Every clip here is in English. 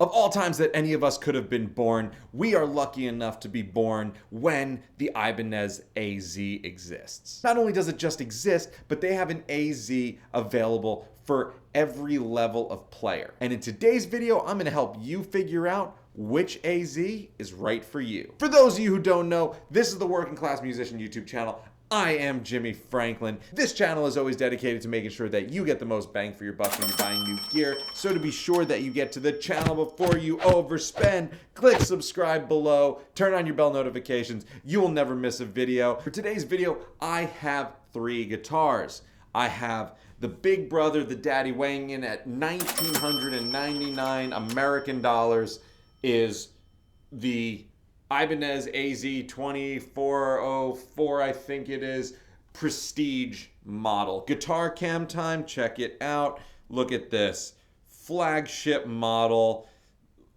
Of all times that any of us could have been born, we are lucky enough to be born when the Ibanez AZ exists. Not only does it just exist, but they have an AZ available for every level of player. And in today's video, I'm gonna help you figure out which AZ is right for you. For those of you who don't know, this is the Working Class Musician YouTube channel. I am Jimmy Franklin. This channel is always dedicated to making sure that you get the most bang for your buck when you're buying new gear. So to be sure that you get to the channel before you overspend, click subscribe below, turn on your bell notifications. You will never miss a video. For today's video, I have 3 guitars. I have the big brother, the daddy, weighing in at 1,999 American dollars, is the Ibanez AZ 2404, I think it is, prestige model. Guitar cam time, check it out. Look at this. Flagship model.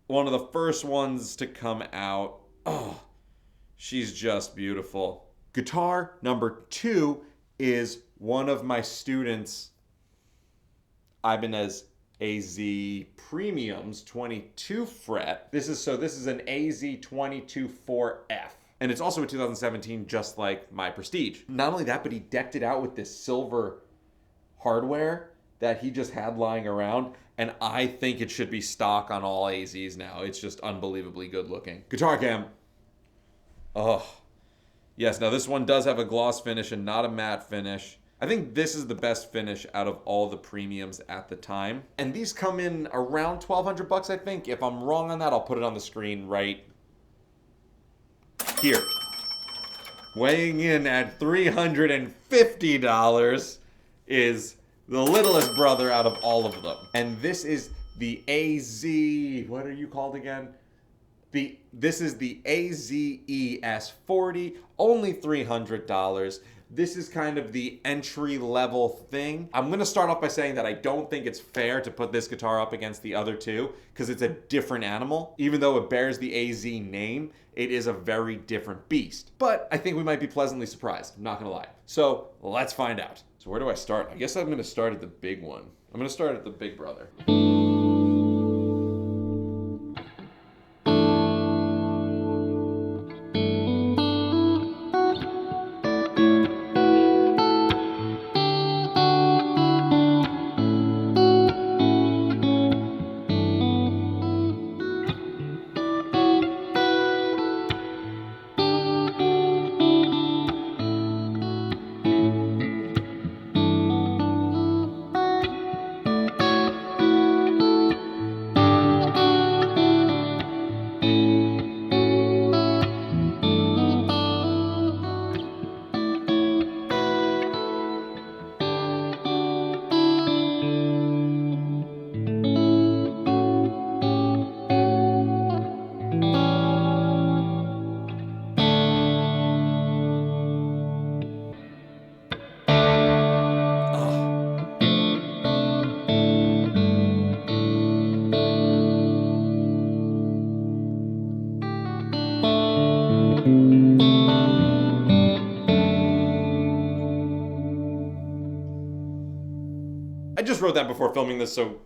One of the first ones to come out. Oh, she's just beautiful. Guitar number 2 is one of my students' Ibanez AZ Premiums 22 fret. This is an AZ 224F. And it's also a 2017, just like my Prestige. Not only that, but he decked it out with this silver hardware that he just had lying around. And I think it should be stock on all AZs now. It's just unbelievably good looking. Guitar cam. Oh, yes. Now this one does have a gloss finish and not a matte finish. I think this is the best finish out of all the premiums at the time. And these come in around 1,200 bucks, I think. If I'm wrong on that, I'll put it on the screen right here. Weighing in at $350 is the littlest brother out of all of them. And this is the AZ, what are you called again? This is the AZES 40, only $300. This is kind of the entry level thing. I'm gonna start off by saying that I don't think it's fair to put this guitar up against the other two because it's a different animal. Even though it bears the AZ name, it is a very different beast. But I think we might be pleasantly surprised, I'm not gonna lie. So let's find out. So where do I start? I guess I'm gonna start at the big one. I'm gonna start at the big brother. I just wrote that before filming this, so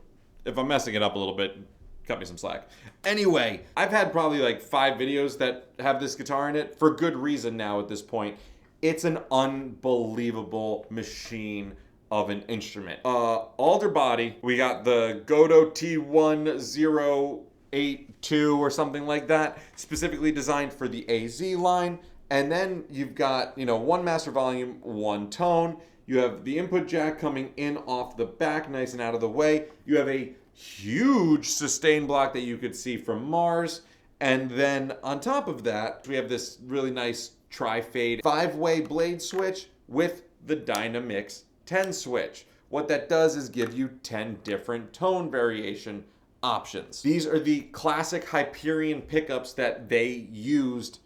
if I'm messing it up a little bit, cut me some slack. Anyway, I've had probably like 5 videos that have this guitar in it for good reason now at this point. It's an unbelievable machine of an instrument. Alder body, we got the Godo T1082 or something like that, specifically designed for the AZ line. And then you've got, one master volume, 1 tone. You have the input jack coming in off the back, nice and out of the way. You have a huge sustain block that you could see from Mars. And then on top of that, we have this really nice tri-fade 5-way blade switch with the Dynamix 10 switch. What that does is give you 10 different tone variation options. These are the classic Hyperion pickups that they used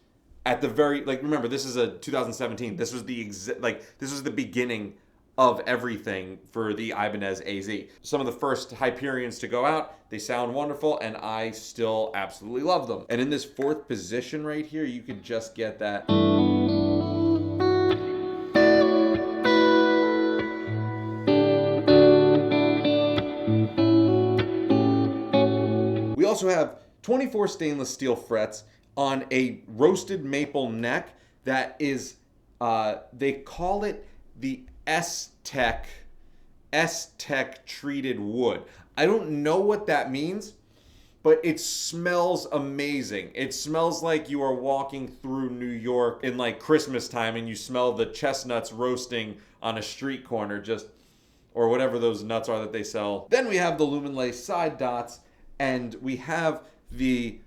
at the very, remember, this is a 2017. This was this was the beginning of everything for the Ibanez AZ. Some of the first Hyperions to go out. They sound wonderful, and I still absolutely love them. And in this 4th position right here, you can just get that. also have 24 stainless steel frets on a roasted maple neck that is, they call it the S-Tech treated wood. I don't know what that means, but it smells amazing. It smells like you are walking through New York in like Christmas time and you smell the chestnuts roasting on a street corner, just, or whatever those nuts are that they sell. Then we have the lumen lace side dots, and we have the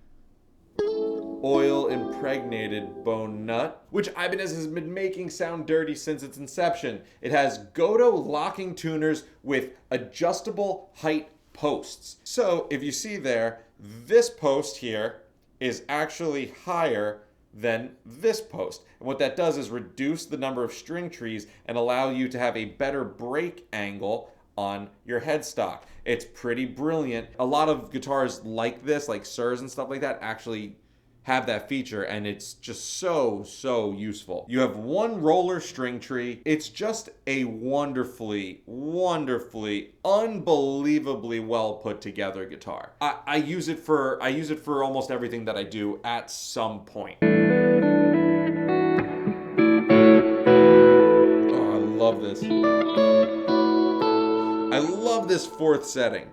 oil impregnated bone nut, which Ibanez has been making sound dirty since its inception. It has Goto locking tuners with adjustable height posts. So if you see there, this post here is actually higher than this post. And what that does is reduce the number of string trees and allow you to have a better break angle on your headstock. It's pretty brilliant. A lot of guitars like this, like Suhrs and stuff like that, actually have that feature, and it's just so useful. You have one roller string tree. It's just a wonderfully, unbelievably well put together guitar. I use it for almost everything that I do at some point. Oh, I love this. I love this fourth setting.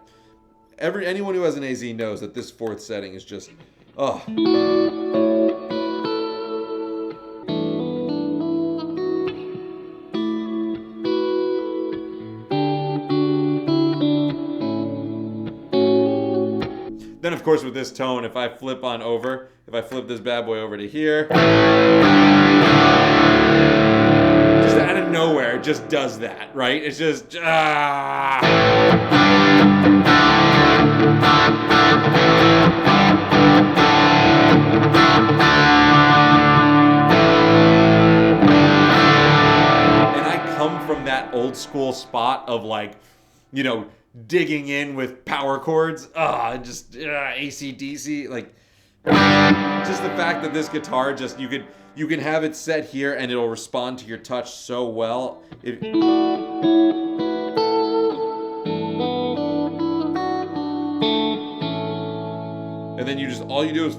Anyone who has an AZ knows that this fourth setting is just, oh. Then of course with this tone, if I flip this bad boy over to here, just out of nowhere, it just does that, right? It's just, from that old school spot of like, you know, digging in with power chords, just AC/DC, like, just the fact that this guitar just, you can have it set here and it'll respond to your touch so well. And then all you do is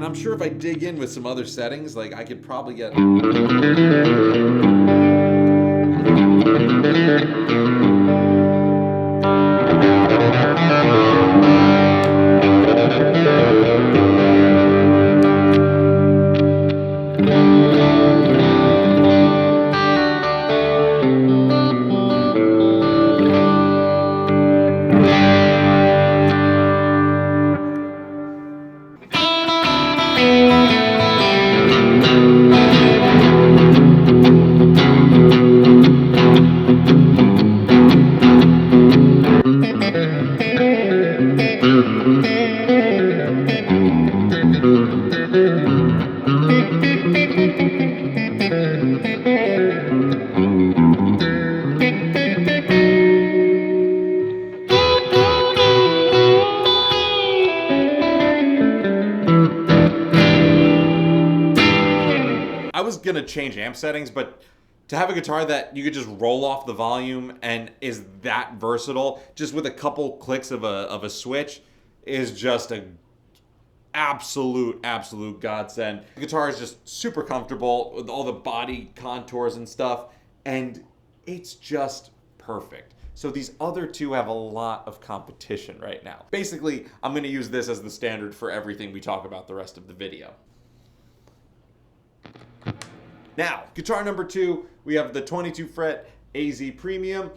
I'm sure if I dig in with some other settings, like I could probably get. I was gonna change amp settings, but to have a guitar that you could just roll off the volume and is that versatile, just with a couple clicks of a switch, is just a absolute godsend. The guitar is just super comfortable with all the body contours and stuff, and it's just perfect. So these other two have a lot of competition right now. Basically, I'm gonna use this as the standard for everything we talk about the rest of the video. Now, guitar number 2, we have the 22 fret AZ Premium,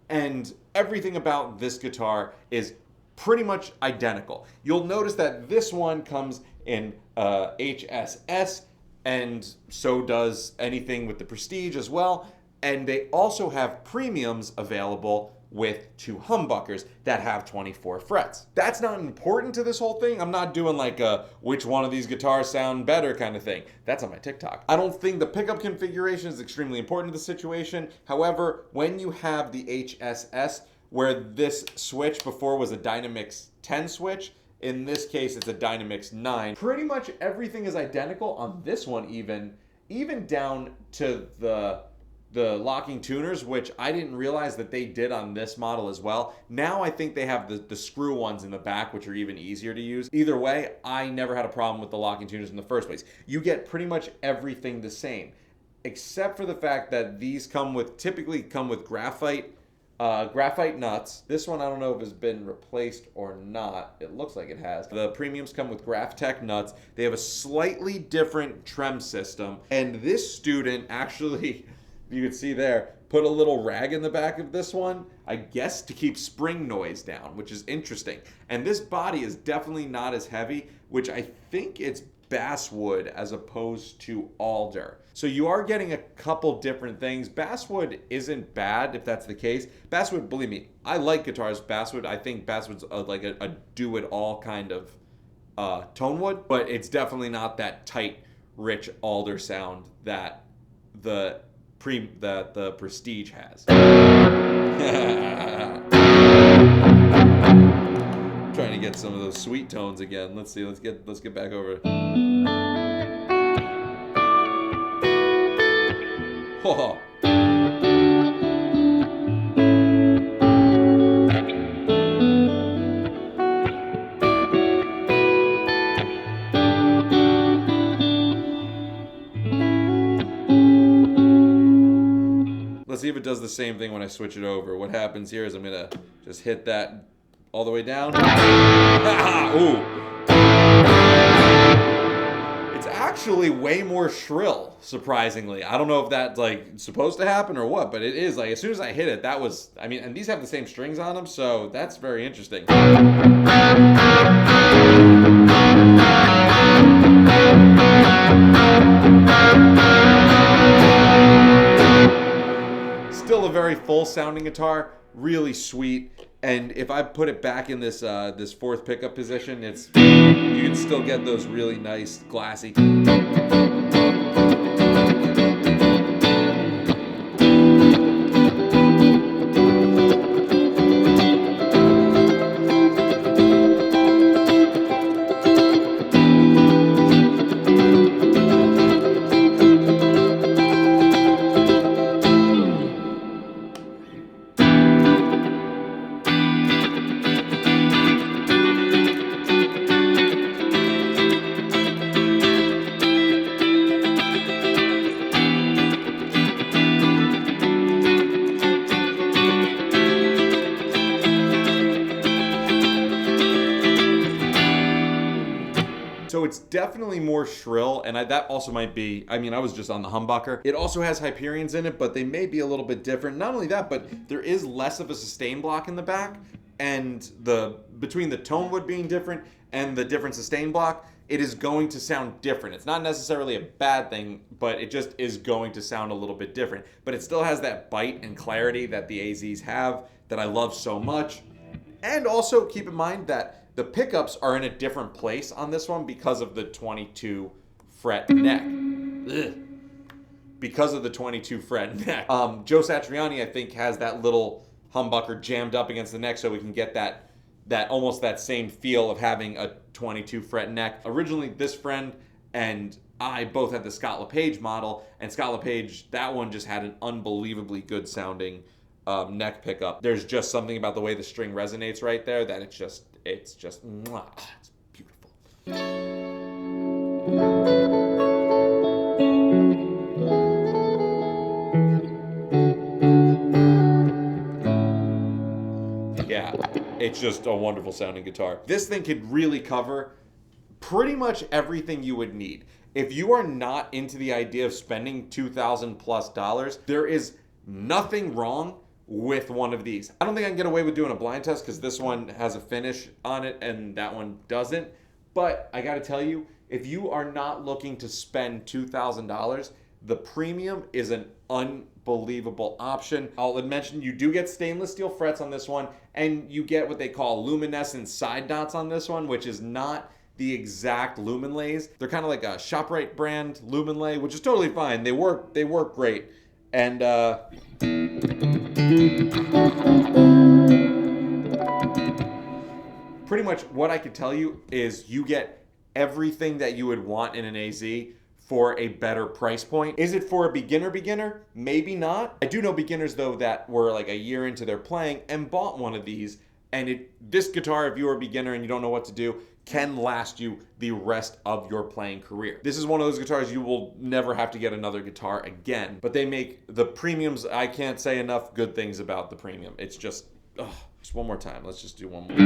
and everything about this guitar is pretty much identical. You'll notice that this one comes in HSS, and so does anything with the Prestige as well, and they also have premiums available with 2 humbuckers that have 24 frets. That's not important to this whole thing. I'm not doing like a which one of these guitars sound better kind of thing. That's on my TikTok. I don't think the pickup configuration is extremely important to the situation. However, when you have the HSS, where this switch before was a Dynamix 10 switch, In this case, it's a Dynamix 9. Pretty much everything is identical on this one, even down to the locking tuners, which I didn't realize that they did on this model as well. Now I think they have the screw ones in the back, which are even easier to use. Either way, I never had a problem with the locking tuners in the first place. You get pretty much everything the same, except for the fact that these typically come with graphite nuts. This one I don't know if has been replaced or not. It looks like it has. The premiums come with Graphtec nuts. They have a slightly different trem system, and this student actually, you can see there, put a little rag in the back of this one, I guess to keep spring noise down, which is interesting. And this body is definitely not as heavy, which I think it's basswood as opposed to alder. So you are getting a couple different things. Basswood isn't bad if that's the case. Basswood, believe me, I like guitars basswood. I think basswood's like a do-it-all kind of tone wood, but it's definitely not that tight, rich alder sound that the Prestige has. Trying to get some of those sweet tones again. Let's see. Let's get back over. Oh. Let's see if it does the same thing when I switch it over. What happens here is I'm gonna just hit that all the way down. Ooh. It's actually way more shrill, surprisingly. I don't know if that's like supposed to happen or what, but it is. Like as soon as I hit it, that was, I mean, and these have the same strings on them, so that's very interesting. Still a very full sounding guitar, really sweet. And if I put it back in this this fourth pickup position, you can still get those really nice glassy. So it's definitely more shrill, and that also might be, I mean, I was just on the humbucker. It also has Hyperions in it, but they may be a little bit different. Not only that, but there is less of a sustain block in the back, and between the tone wood being different and the different sustain block, it is going to sound different. It's not necessarily a bad thing, but it just is going to sound a little bit different. But it still has that bite and clarity that the AZs have that I love so much. And also keep in mind that the pickups are in a different place on this one because of the 22 fret neck. Ugh. Because of the 22 fret neck. Joe Satriani, I think, has that little humbucker jammed up against the neck so we can get that almost that same feel of having a 22 fret neck. Originally, this friend and I both had the Scott LePage model, and Scott LePage, that one just had an unbelievably good sounding neck pickup. There's just something about the way the string resonates right there that it's just mwah, it's beautiful. Yeah, it's just a wonderful sounding guitar. This thing could really cover pretty much everything you would need. If you are not into the idea of spending $2,000+ there is nothing wrong with one of these. I don't think I can get away with doing a blind test because this one has a finish on it and that one doesn't. But I gotta tell you, if you are not looking to spend $2,000, the premium is an unbelievable option. I'll mention you do get stainless steel frets on this one, and you get what they call luminescent side dots on this one, which is not the exact Luminlays. They're kind of like a ShopRite brand Luminlay, which is totally fine. They work great. And pretty much what I could tell you is you get everything that you would want in an AZ for a better price point. Is it for a beginner? Maybe not. I do know beginners though that were like a year into their playing and bought one of these, and this guitar, if you're a beginner and you don't know what to do, can last you the rest of your playing career. This is one of those guitars you will never have to get another guitar again, but they make the premiums. I can't say enough good things about the premium. It's just, just one more time. Let's just do one more.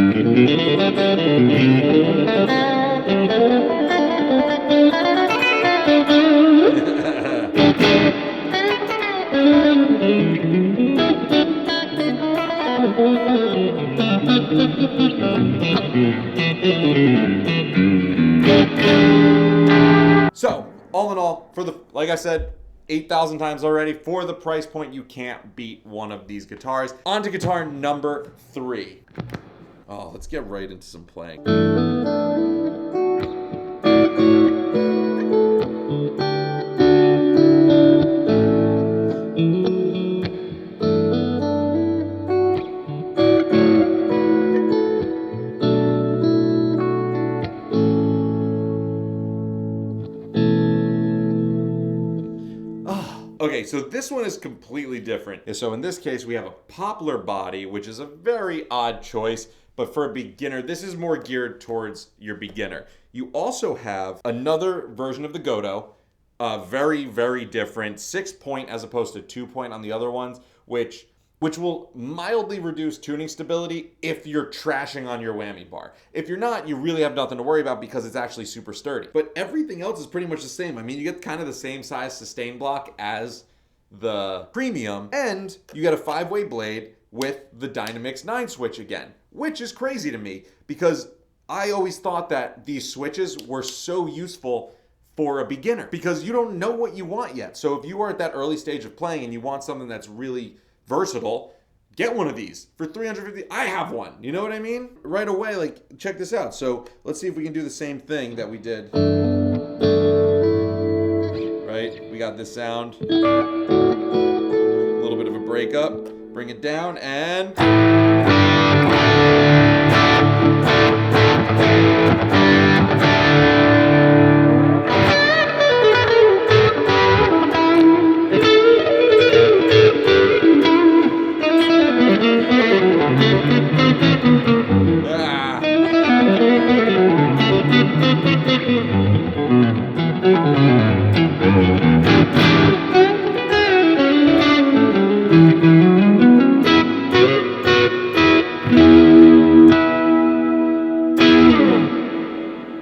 So, all in all, like I said, 8,000 times already, for the price point, you can't beat one of these guitars. On to guitar number 3. Oh, let's get right into some playing. Okay, so this one is completely different. So in this case, we have a poplar body, which is a very odd choice, but for a beginner, this is more geared towards your beginner. You also have another version of the Godo, very, very different, 6-point as opposed to 2-point on the other ones, which will mildly reduce tuning stability if you're trashing on your whammy bar. If you're not, you really have nothing to worry about because it's actually super sturdy. But everything else is pretty much the same. I mean, you get kind of the same size sustain block as the premium, and you get a 5-way blade with the Dynamix 9 switch again, which is crazy to me because I always thought that these switches were so useful for a beginner because you don't know what you want yet. So if you are at that early stage of playing and you want something that's really versatile, get one of these for $350. I have one. You know what I mean? Right away, like, check this out. So let's see if we can do the same thing that we did. Right? We got this sound. A little bit of a breakup. Bring it down and...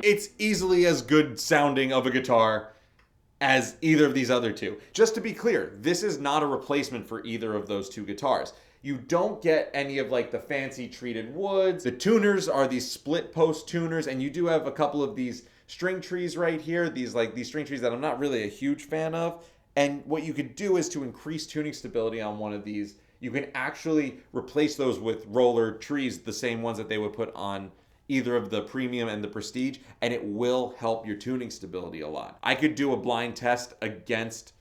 It's easily as good sounding of a guitar as either of these other two. Just to be clear, this is not a replacement for either of those two guitars. You don't get any of like the fancy treated woods. The tuners are these split post tuners, and you do have a couple of these string trees right here, these string trees that I'm not really a huge fan of. And what you could do is to increase tuning stability on one of these, you can actually replace those with roller trees, the same ones that they would put on either of the premium and the prestige, and it will help your tuning stability a lot. I could do a blind test against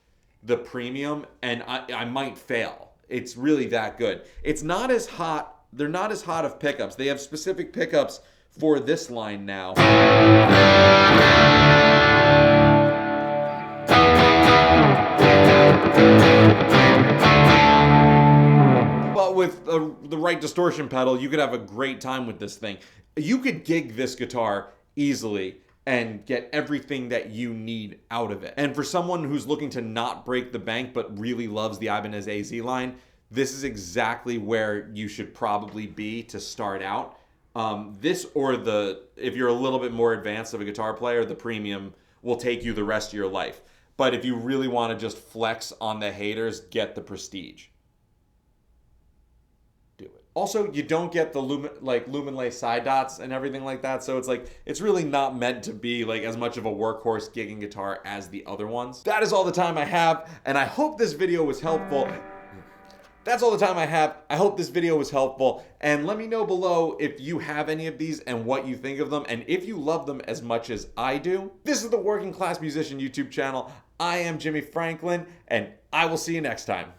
the premium and I might fail. It's really that good. It's not as hot. They're not as hot of pickups. They have specific pickups for this line now. But with the right distortion pedal, you could have a great time with this thing. You could gig this guitar easily and get everything that you need out of it. And for someone who's looking to not break the bank but really loves the Ibanez AZ line, this is exactly where you should probably be to start out. This or if you're a little bit more advanced of a guitar player, the premium will take you the rest of your life. But if you really want to just flex on the haters, get the prestige. Also, you don't get the lumen side dots and everything like that, so it's really not meant to be like as much of a workhorse gigging guitar as the other ones. That is all the time I have, and I hope this video was helpful. That's all the time I have. I hope this video was helpful, and let me know below if you have any of these and what you think of them, and if you love them as much as I do. This is the Working Class Musician YouTube channel. I am Jimmy Franklin, and I will see you next time.